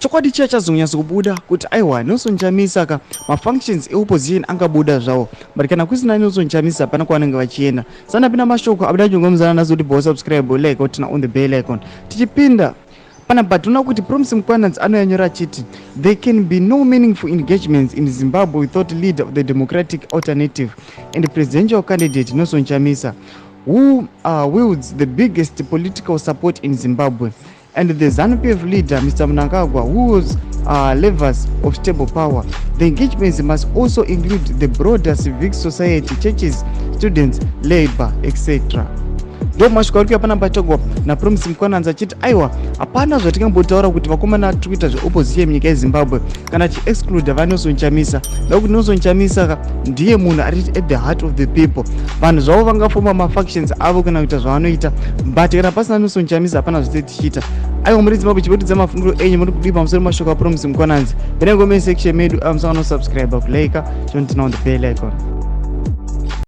chokwadi chiya chazonyatsa kubuda kuti aiwa Nelson Chamisa ka mafunctions eopposition angabuda zvawo but kana kusina Nelson Chamisa hapana kwavanenge vachienda. Sanapinda mashoko abuda chingomuzana nazo kuti bho subscribe like utina on the bell icon. Tichipinda pana batuna kuti Promise Mkwanadzi anoyanyora achiti there can be no meaningful engagements in Zimbabwe without leader of the democratic alternative and the presidential candidate Nelson Chamisa, who wields the biggest political support in Zimbabwe, and the ZANU-PF leader Mr. Mnangagwa, who was levers of stable power. The engagements must also include the broader civic society, churches, students, labor, etc. ndo mashoko ari kuyapana patogwa na Promise Mkwanadzi achiti aiwa hapana zvatingambotaura kuti vakomana tikuita zveopposition munyika yeZimbabwe kana tiexclude vaNelson Chamisa nekuti Nelson Chamisa ndiye munhu ari at the heart of the people. Vanhu zvavo vangafoma mafactions avo kana kuita zvavanoita but kana pasina Nelson Chamisa hapana zvose tichiita. Aiwa muri Zimbabwe chipotudza mafungiro enyu muri kudii pamusoro mashoko aPromise Mkwanadzi. Venengo me section medu amusana subscribe kulike chontina on the bell icon.